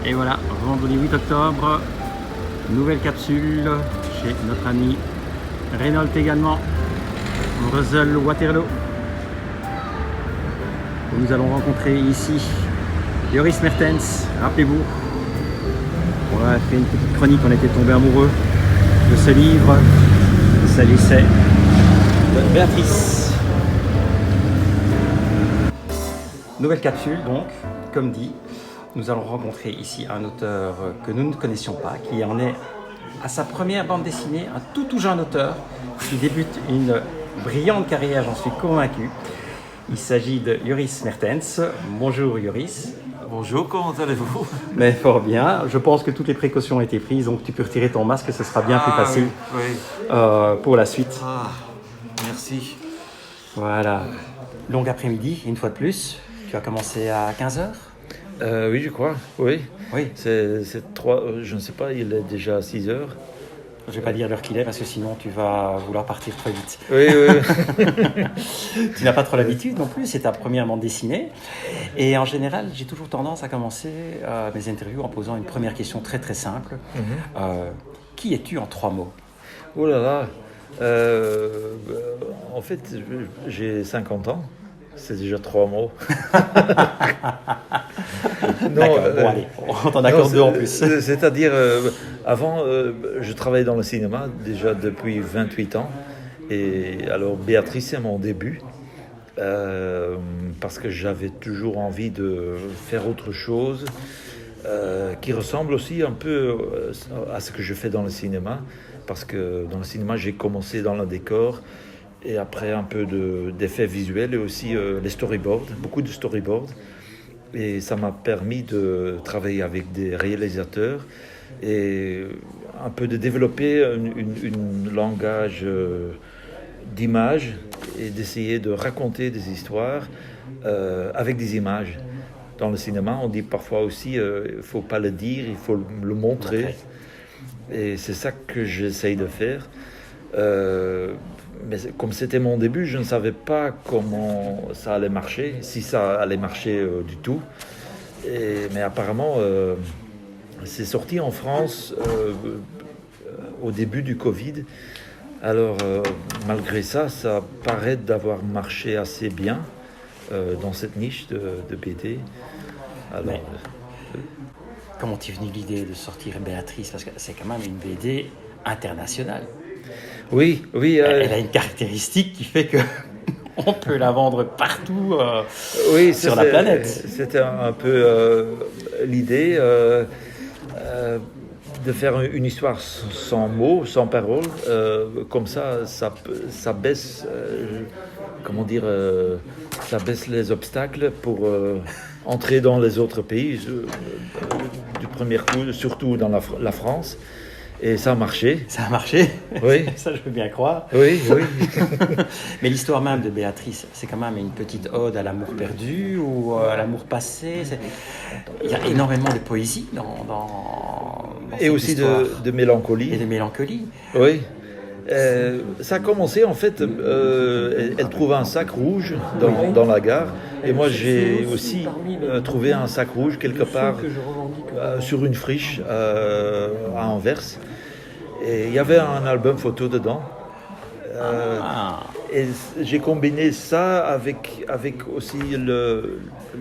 Et voilà, vendredi 8 octobre, nouvelle capsule chez notre ami Renault également, Brussels Waterloo. Nous allons rencontrer ici Joris Mertens, rappelez-vous. On a fait une petite chronique, on était tombé amoureux de ce livre. Il s'agissait de Béatrice. Nouvelle capsule donc, comme dit, nous allons rencontrer ici un auteur que nous ne connaissions pas, qui en est à sa première bande dessinée, un tout jeune auteur qui débute une brillante carrière, j'en suis convaincu. Il s'agit de Joris Mertens. Bonjour Joris. Bonjour, comment allez-vous? Mais fort bien, je pense que toutes les précautions ont été prises, donc tu peux retirer ton masque, ce sera bien plus facile pour la suite. Merci. Voilà, long après-midi, une fois de plus. Tu as commencé à 15h? Oui, je crois, oui. Oui. C'est 3, je ne sais pas, il est déjà 6 heures. Je ne vais pas dire l'heure qu'il est parce que sinon tu vas vouloir partir très vite. Oui, oui. Tu n'as pas trop l'habitude non plus, c'est ta première bande dessinée. Et en général, j'ai toujours tendance à commencer mes interviews en posant une première question très très simple. Qui es-tu en 3 mots? Oh là là. En fait, j'ai 50 ans. C'est déjà 3 mots. D'accord, bon allez, on t'en accorde 2 en plus. C'est-à-dire, avant, je travaillais dans le cinéma déjà depuis 28 ans. Et alors, Béatrice, c'est mon début. Parce que j'avais toujours envie de faire autre chose qui ressemble aussi un peu à ce que je fais dans le cinéma. Parce que dans le cinéma, j'ai commencé dans le décor. Et après un peu d'effets visuels et aussi les storyboards, beaucoup de storyboards. Et ça m'a permis de travailler avec des réalisateurs et un peu de développer un langage d'image et d'essayer de raconter des histoires avec des images. Dans le cinéma, on dit parfois aussi il ne faut pas le dire, il faut le montrer. Et c'est ça que j'essaye de faire. Mais comme c'était mon début, je ne savais pas comment ça allait marcher, si ça allait marcher du tout. Mais apparemment, c'est sorti en France au début du Covid. Alors, malgré ça, ça paraît d'avoir marché assez bien dans cette niche de BD. Alors, comment t'es venue l'idée de sortir Béatrice? Parce que c'est quand même une BD internationale. Oui. Elle a une caractéristique qui fait que on peut la vendre partout sur la planète. C'était un peu l'idée de faire une histoire sans mots, sans paroles. Comme ça baisse, ça baisse les obstacles pour entrer dans les autres pays du premier coup, surtout dans la France. Et ça a marché. Ça a marché? Oui. Ça, je peux bien croire. Oui. Mais l'histoire même de Béatrice, c'est quand même une petite ode à l'amour perdu ou à l'amour passé. Il y a énormément de poésie dans et aussi de mélancolie. Et de mélancolie. Oui. Ça a commencé, en fait, elle trouvait un sac rouge dans la gare. Et moi, j'ai aussi trouvé un sac rouge quelque part sur une friche à Anvers. Et il y avait un album photo dedans. Et j'ai combiné ça avec aussi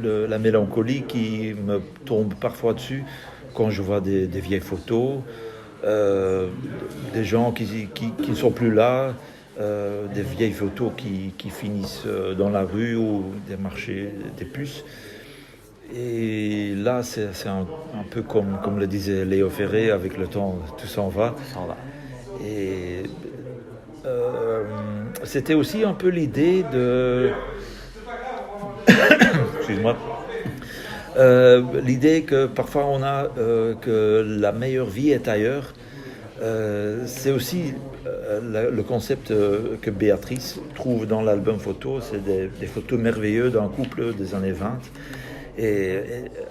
la mélancolie qui me tombe parfois dessus quand je vois des vieilles photos. Des gens qui ne sont plus là, des vieilles photos qui finissent dans la rue ou des marchés des puces. Et là, c'est un peu comme le disait Léo Ferré, avec le temps, tout s'en va. Et c'était aussi un peu l'idée de... Excuse-moi. L'idée que parfois on a que la meilleure vie est ailleurs, c'est aussi le concept que Béatrice trouve dans l'album photo. C'est des photos merveilleuses d'un couple des années 20 et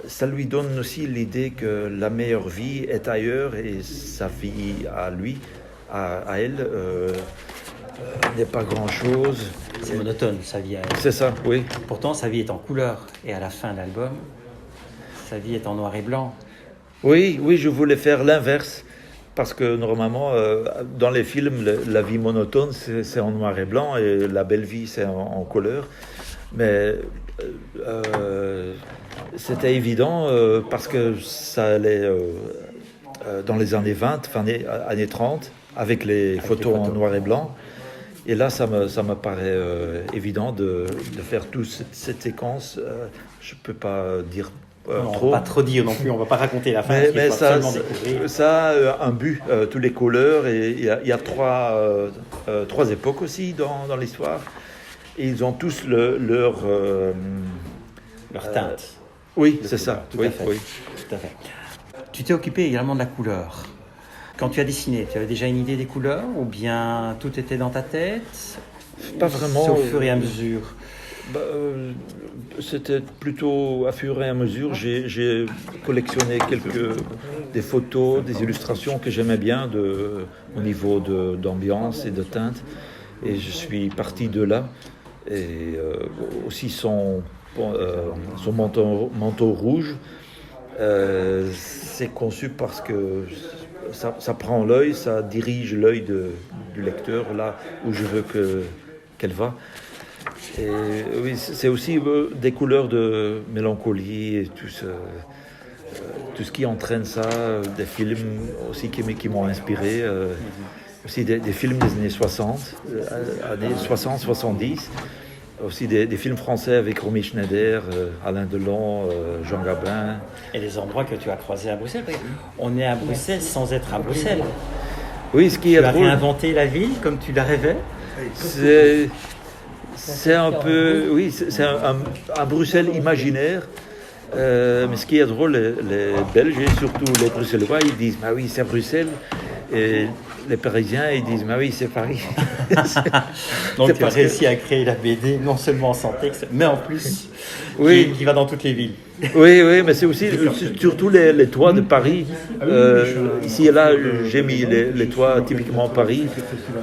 ça lui donne aussi l'idée que la meilleure vie est ailleurs et sa vie à lui, à elle, n'est pas grand-chose. C'est monotone, sa vie à elle. C'est ça, oui. Pourtant, sa vie est en couleur. Et à la fin de l'album, sa vie est en noir et blanc. Oui, oui, je voulais faire l'inverse. Parce que normalement, dans les films, la vie monotone, c'est en noir et blanc et la belle vie, c'est en couleur. Mais c'était évident parce que ça allait dans les années 20, années 30, avec les photos en noir et blanc. Et là, ça me paraît évident de faire toute cette séquence. Je ne peux pas dire trop. Pas trop dire non plus, on ne va pas raconter la fin. Mais ça a un but, tous les couleurs. Et il y a trois époques aussi dans l'histoire. Et ils ont tous leur teinte. Oui, c'est ça. Tout à fait. Tu t'es occupé également de la couleur. Quand tu as dessiné, tu avais déjà une idée des couleurs ou bien tout était dans ta tête? Pas vraiment. C'est au fur et à mesure. C'était plutôt à fur et à mesure. J'ai collectionné des photos, des illustrations que j'aimais bien au niveau d'ambiance et de teinte. Et je suis parti de là. Et aussi son manteau rouge, c'est conçu parce que ça prend l'œil, ça dirige l'œil du lecteur là où je veux qu'elle va. Et oui, c'est aussi des couleurs de mélancolie et tout ce qui entraîne ça, des films aussi qui m'ont inspiré, aussi des films des années 60, années 60-70, aussi des films français avec Romy Schneider, Alain Delon, Jean Gabin. Et les endroits que tu as croisés à Bruxelles. On est à Bruxelles sans être à Bruxelles. Oui, ce qui est drôle. Tu as réinventé la ville comme tu la rêvais. C'est un peu, oui, c'est un Bruxelles imaginaire. Mais ce qui est drôle, les Belges et surtout les Bruxellois, ils disent bah oui, c'est Bruxelles. Et les Parisiens, ils disent bah oui, c'est Paris. Donc tu as réussi à créer la BD, non seulement sans texte, mais en plus qui va dans toutes les villes. Oui, mais c'est aussi surtout les toits de Paris. Ici et là, j'ai mis les toits typiquement Paris.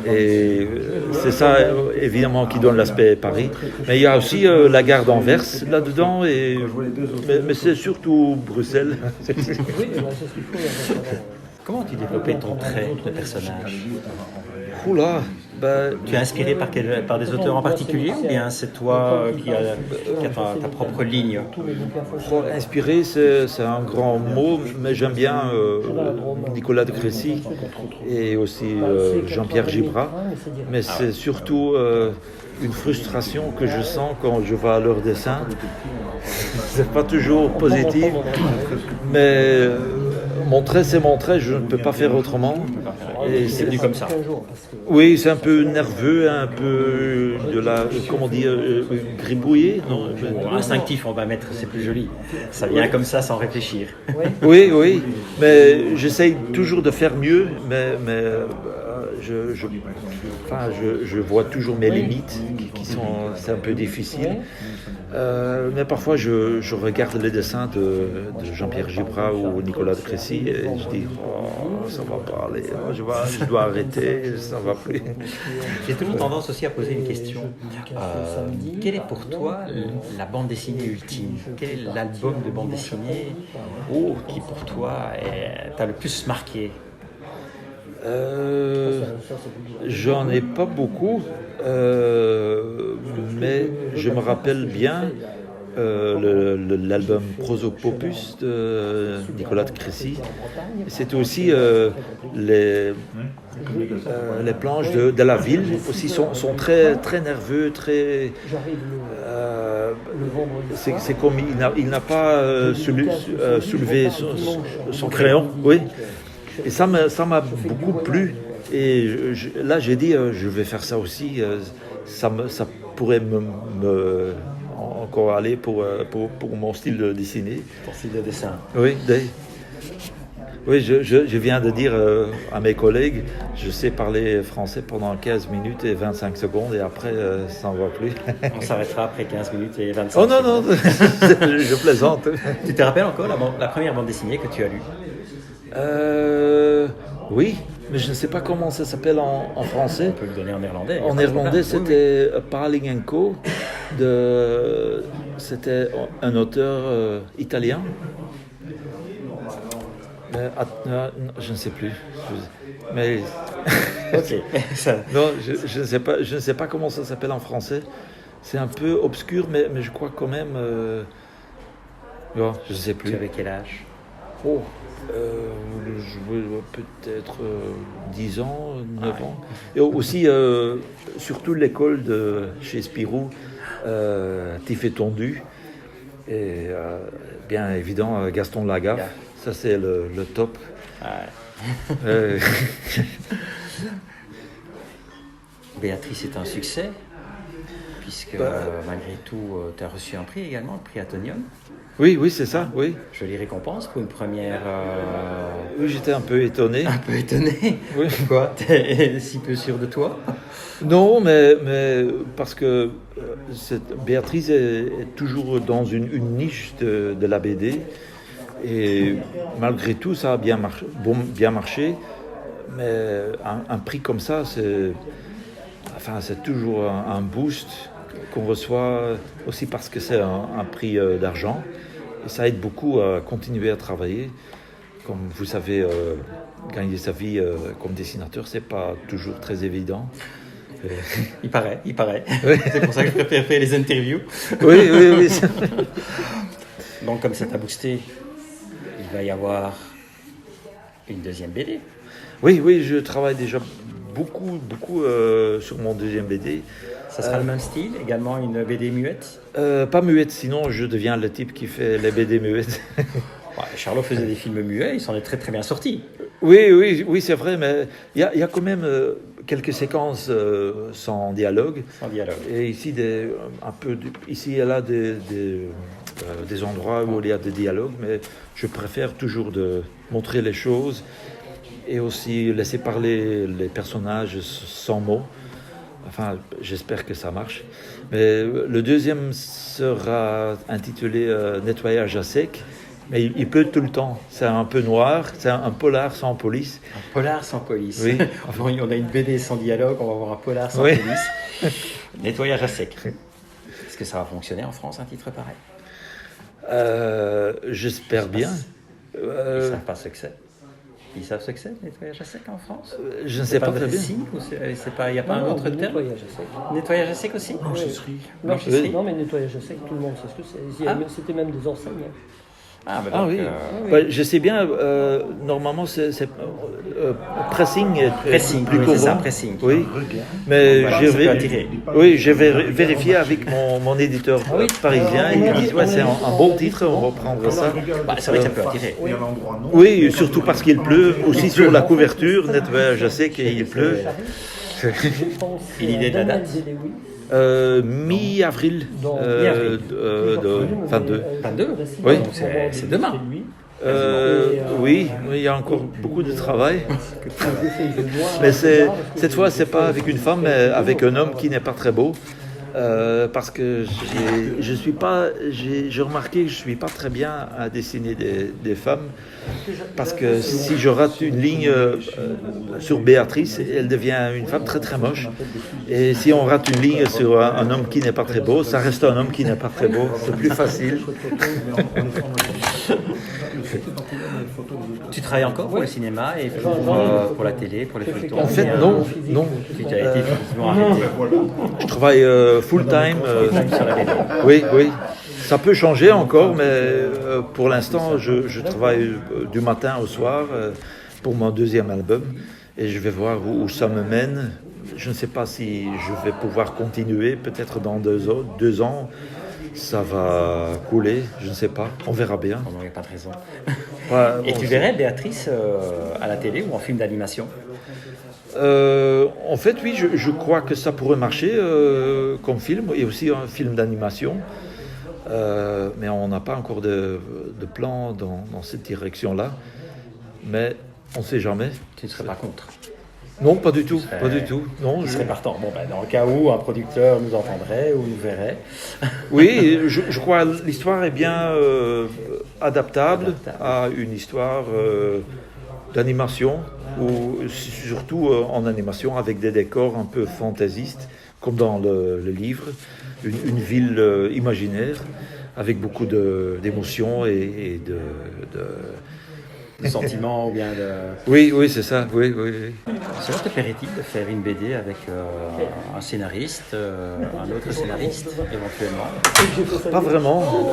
Et c'est ça, évidemment, qui donne l'aspect Paris. Mais il y a aussi la gare d'Anvers là-dedans. Mais c'est surtout Bruxelles. Comment tu développais ton trait de personnage? Oula, tu es inspiré par des auteurs en particulier ou bien c'est toi qui as ta propre ligne? Inspiré, c'est un grand mot, mais j'aime bien Nicolas de Crécy et aussi Jean-Pierre Gibrat. Mais c'est surtout une frustration que je sens quand je vois leurs dessins. C'est pas toujours positif, mais mon trait, c'est mon trait, je ne peux pas faire autrement. Et c'est venu comme ça. Oui, c'est un peu nerveux, un peu comment dire, gribouillé, non? Instinctif, on va mettre, c'est plus joli. Ça vient comme ça, sans réfléchir. Oui, mais j'essaye toujours de faire mieux, mais je vois toujours mes limites, c'est un peu difficile. Mais parfois, je regarde les dessins de Jean-Pierre Gibrat ou Nicolas de Crécy et je dis ça va pas aller, je dois arrêter, ça va plus. J'ai toujours tendance aussi à poser une question. Quelle est pour toi la bande dessinée ultime? Quel est l'album de bande dessinée qui pour toi t'a le plus marqué? J'en ai pas beaucoup, mais je me rappelle bien l'album Prosopopus de Nicolas de Crécy. C'était aussi les planches de la ville aussi sont très très nerveux, très. C'est comme il n'a pas soulevé son crayon, oui. Et ça m'a beaucoup plu. Et là, j'ai dit, je vais faire ça aussi. Ça pourrait me encore aller pour mon style de dessiner. Ton style de dessin. Oui, je viens de dire à mes collègues, je sais parler français pendant 15 minutes et 25 secondes et après, ça n'en va plus. On s'arrêtera après 15 minutes et 25 secondes. Oh non, je plaisante. Tu te rappelles encore la première bande dessinée que tu as lue? Oui, mais je ne sais pas comment ça s'appelle en français. On peut le donner en néerlandais. En néerlandais, c'était Paling & Co. C'était un auteur italien. Je ne sais plus. Mais Ok. non, je ne sais pas comment ça s'appelle en français. C'est un peu obscur, mais je crois quand même. Non, je ne sais Tu plus. avais quel âge? Oh, peut-être 10 ans, 9 ans. Et aussi, surtout l'école de chez Spirou, Tif et Tondu. Et bien évidemment, Gaston Lagaffe. Yeah. Ça, c'est le top. Ouais. Euh, Béatrice est un succès, puisque malgré tout, tu as reçu un prix également, le prix Atonium. oui, c'est ça, oui. Jolie récompense pour une première. Oui, j'étais un peu étonné. Un peu étonné. Oui. Pourquoi? T'es si peu sûr de toi? Non, mais parce que Béatrice est toujours dans une niche de la BD. Et malgré tout, ça a bien marché. Mais un prix comme ça, c'est toujours un boost qu'on reçoit aussi parce que c'est un prix d'argent. Et ça aide beaucoup à continuer à travailler. Comme vous savez, gagner sa vie comme dessinateur, c'est pas toujours très évident. Il paraît. Oui. C'est pour ça que je préfère faire les interviews. Oui. Donc, comme ça t'a boosté, il va y avoir une deuxième BD. Oui, je travaille déjà beaucoup sur mon deuxième BD. Ça sera le même style, également une BD muette. Pas muette, sinon je deviens le type qui fait les BD muettes. Ouais, Charlot faisait des films muets, il s'en est très très bien sorti. Oui, c'est vrai, mais il y a quand même quelques séquences sans dialogue. Sans dialogue. Et ici, ici et là, des endroits où il y a des dialogues, mais je préfère toujours de montrer les choses et aussi laisser parler les personnages sans mots. Enfin, j'espère que ça marche. Mais le deuxième sera intitulé Nettoyage à sec. Mais il pleut tout le temps. C'est un peu noir. C'est un polar sans police. Un polar sans police. Oui. Enfin, on a une BD sans dialogue, on va avoir un polar sans Oui. police. Nettoyage à sec. Est-ce que ça va fonctionner en France, un titre pareil? J'espère bien. Ils ne savent pas ce que c'est. Ils savent ce que c'est, nettoyage à sec en France? Je ne sais pas très bien. Il n'y a pas un autre terme? Nettoyage à sec. Nettoyage à sec aussi? Blanchisserie. Blanchisserie. Non, mais nettoyage à sec, tout le monde sait ce que c'est. C'était même des enseignes. Ah, bah Ah donc, oui. oui. Ouais, je sais bien, normalement, c'est pressing est Pressing, plus oui, courant. c'est ça, pressing. Oui, mais Voilà, ça peut attirer. j'ai vérifié avec mon éditeur parisien. Il m'a dit, ouais, c'est un bon titre, on va prendre ça. Bah, c'est vrai que ça peut attirer. Il y a un endroit non. Oui, surtout parce qu'il pleut, aussi sur la couverture, nettoyage, je sais qu'il pleut. Et l'idée de la date? Mi-avril Mi-avril. 22. 22? Oui. Donc c'est demain. Oui, il y a encore beaucoup de travail. Mais cette fois, c'est pas avec une femme, mais avec un homme qui n'est pas très beau. Parce que j'ai remarqué que je suis pas très bien à dessiner des femmes. Parce que si je rate une ligne sur Béatrice, elle devient une femme très très moche. Et si on rate une ligne sur un homme qui n'est pas très beau, ça reste un homme qui n'est pas très beau. C'est plus facile. Tu travailles encore pour le cinéma et pour la télé, pour les feuilletons? En fait, non. Tu as été effectivement arrêté. Je travaille full-time. Sur la BD. Oui. Ça peut changer encore, mais pour l'instant, je travaille du matin au soir pour mon deuxième album. Et je vais voir où ça me mène. Je ne sais pas si je vais pouvoir continuer. Peut-être dans 2 ans, ça va couler. Je ne sais pas. On verra bien. Il n'y a pas de raison. Ouais, Et bon, tu verrais Béatrice à la télé ou en film d'animation? En fait, oui, je crois que ça pourrait marcher comme film et aussi un film d'animation. Mais on n'a pas encore de plan dans cette direction-là. Mais on ne sait jamais. Tu ne serais pas contre? Non, pas du tout. Pas du tout. Non, Je serais partant. Bon, ben, dans le cas où un producteur nous entendrait ou nous verrait. Oui, je crois que l'histoire est bien adaptable à une histoire d'animation, ou surtout en animation avec des décors un peu fantaisistes, comme dans le livre, une ville imaginaire avec beaucoup d'émotions et de sentiments ou bien de... Oui, oui, c'est ça. Oui, oui, oui. Cela te plairait-il de faire une BD avec un scénariste, un autre scénariste, éventuellement? Pas vraiment.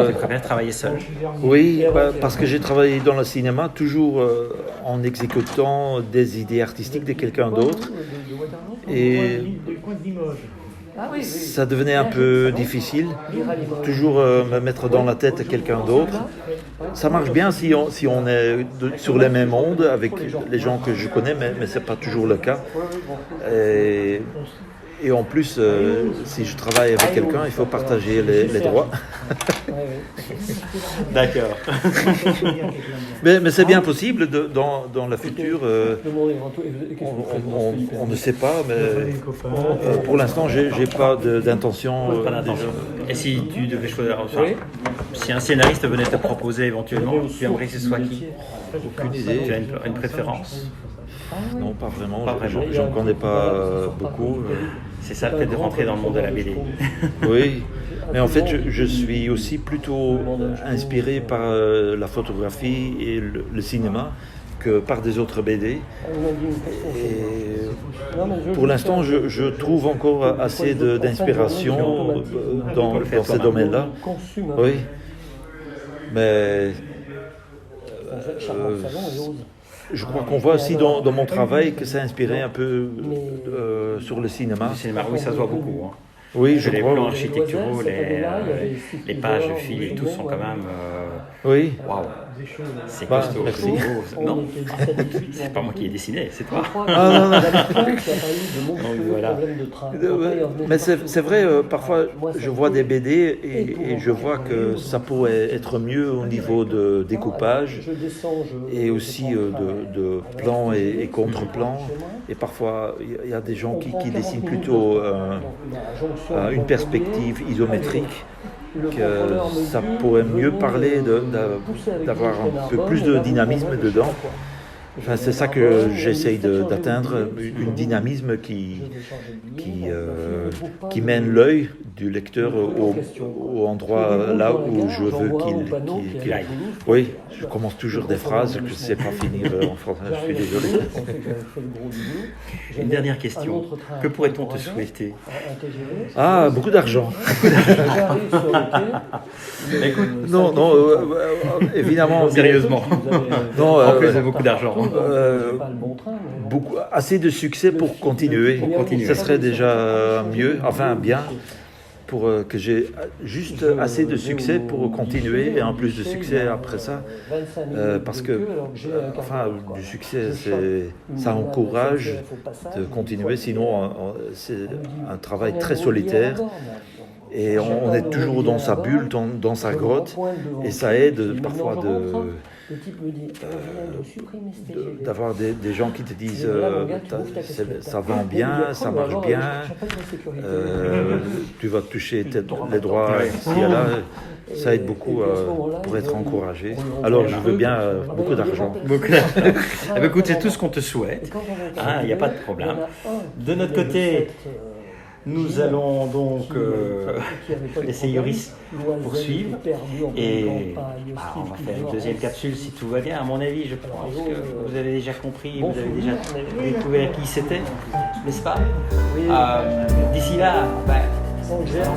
Tu préfères travailler seul? Oui, parce que j'ai travaillé dans le cinéma toujours en exécutant des idées artistiques de quelqu'un d'autre. Et ça devenait un peu difficile, toujours me mettre dans la tête quelqu'un d'autre. Ça marche bien si on est sur les mêmes ondes avec les gens que je connais, mais ce n'est pas toujours le cas. Et en plus, si je travaille avec quelqu'un, il faut partager les droits. D'accord. Mais c'est bien possible dans le futur. On ne sait pas, mais pour l'instant, j'ai pas d'intention. Et si tu devais choisir, enfin, si un scénariste venait te proposer éventuellement, tu aimerais que ce soit qui? Aucune idée. Tu as une préférence? Non, pas vraiment. Pas vraiment. J'en connais pas beaucoup. C'est ça peut-être de rentrer dans le monde de la BD. Oui, mais en fait, je suis aussi plutôt inspiré par la photographie et le cinéma que par des autres BD. Et pour l'instant, je trouve encore assez d'inspiration dans ces domaines-là. Oui, mais je crois qu'on voit aussi dans mon travail que ça a inspiré un peu sur le cinéma. Le cinéma, oui, ça se voit beaucoup. Hein. Oui, je les crois. plans architecturaux, les pages de fil et tout sont quand même... Oui. Waouh, c'est costaud. Merci. Non, c'est pas moi qui ai dessiné, c'est toi. Ah, non. Donc, voilà. Mais c'est vrai, parfois je vois des BD et je vois que ça pourrait être mieux au niveau de découpage et aussi de plans et contre-plans. Et parfois il y a des gens qui dessinent plutôt une perspective isométrique. Que ça pourrait mieux parler d'avoir un peu plus de dynamisme dedans. Enfin, c'est ça que j'essaye d'atteindre, un dynamisme qui mène l'œil du lecteur au endroit là où je veux qu'il aille. Oui, je commence toujours des phrases que je ne sais pas finir en français, je suis désolé. Une dernière question, que pourrait-on te souhaiter? Ah, beaucoup d'argent. Écoute, non, évidemment. Sérieusement, non, en plus de beaucoup d'argent. Assez de succès pour continuer. Ça serait déjà mieux, enfin bien, pour que j'ai juste assez de succès pour continuer et en plus de succès après ça, parce que du succès, ça encourage de continuer, sinon c'est un travail très solitaire. Et on est toujours dans sa bulle, dans sa grotte, et ça aide parfois d'avoir des gens qui te disent ça vend bien, ça marche bien, tu vas toucher les droits ici et là, ça aide beaucoup pour être encouragé. Alors je veux bien beaucoup d'argent. Écoute, c'est tout ce qu'on te souhaite, il n'y a pas de problème. De notre côté, nous allons donc laisser Yoris poursuivre et on va faire une deuxième capsule si tout va bien. À mon avis, je pense que vous avez déjà compris, vous avez déjà découvert qui c'était, n'est-ce pas? D'ici là,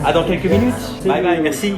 à dans quelques minutes. Bye bye, merci.